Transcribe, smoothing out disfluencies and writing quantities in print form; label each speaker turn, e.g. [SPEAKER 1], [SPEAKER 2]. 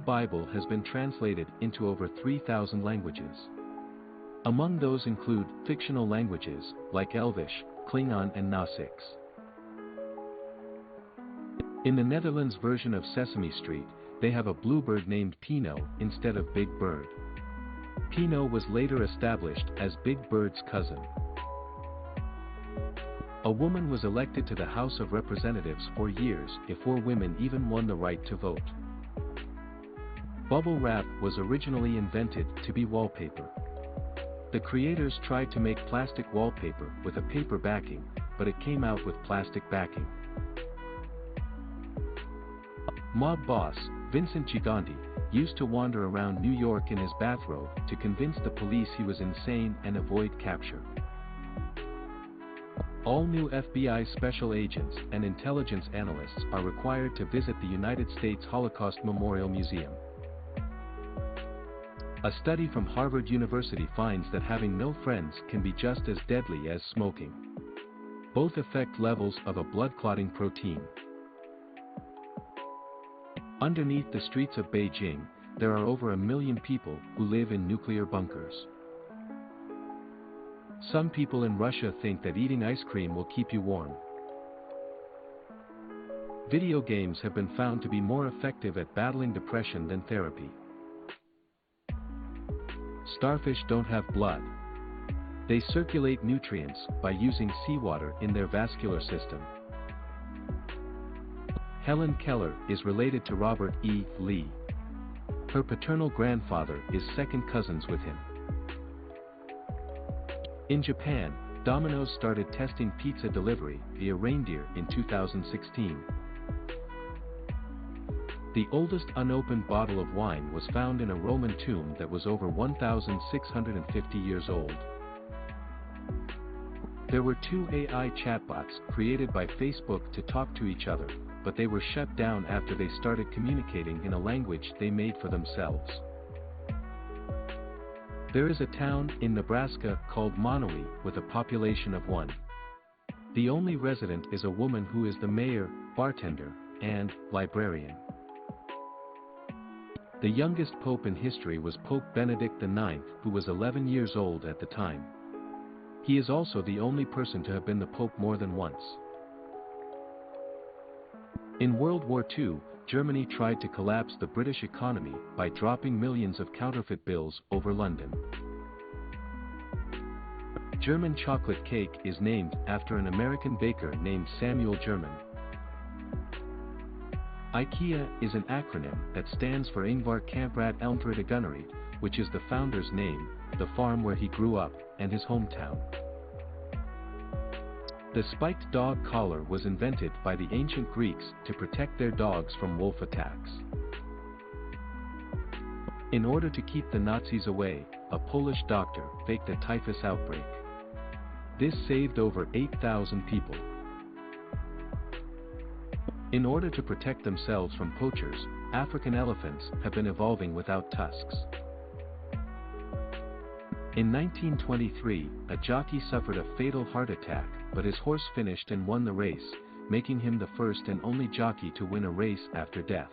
[SPEAKER 1] Bible has been translated into over 3,000 languages. Among those include fictional languages like Elvish, Klingon and Nausicaa. In the Netherlands version of Sesame Street, they have a bluebird named Pino instead of Big Bird. Pino was later established as Big Bird's cousin. A woman was elected to the House of Representatives for years before women even won the right to vote. Bubble wrap was originally invented to be wallpaper. The creators tried to make plastic wallpaper with a paper backing, but it came out with plastic backing. Mob boss, Vincent Gigante, used to wander around New York in his bathrobe to convince the police he was insane and avoid capture. All new FBI special agents and intelligence analysts are required to visit the United States Holocaust Memorial Museum. A study from Harvard University finds that having no friends can be just as deadly as smoking. Both affect levels of a blood-clotting protein. Underneath the streets of Beijing, there are over 1 million people who live in nuclear bunkers. Some people in Russia think that eating ice cream will keep you warm. Video games have been found to be more effective at battling depression than therapy. Starfish don't have blood. They circulate nutrients by using seawater in their vascular system. Helen Keller is related to Robert E. Lee. Her paternal grandfather is second cousins with him. In Japan, Domino's started testing pizza delivery via reindeer in 2016. The oldest unopened bottle of wine was found in a Roman tomb that was over 1,650 years old. There were 2 AI chatbots created by Facebook to talk to each other, but they were shut down after they started communicating in a language they made for themselves. There is a town in Nebraska called Monowi with a population of 1. The only resident is a woman who is the mayor, bartender, and librarian. The youngest pope in history was Pope Benedict IX, who was 11 years old at the time. He is also the only person to have been the pope more than once. In World War II, Germany tried to collapse the British economy by dropping millions of counterfeit bills over London. German chocolate cake is named after an American baker named Samuel German. IKEA is an acronym that stands for Ingvar Kamprad Elmträd Gunneryd, which is the founder's name, the farm where he grew up, and his hometown. The spiked dog collar was invented by the ancient Greeks to protect their dogs from wolf attacks. In order to keep the Nazis away, a Polish doctor faked a typhus outbreak. This saved over 8,000 people. In order to protect themselves from poachers, African elephants have been evolving without tusks. In 1923, a jockey suffered a fatal heart attack, but his horse finished and won the race, making him the first and only jockey to win a race after death.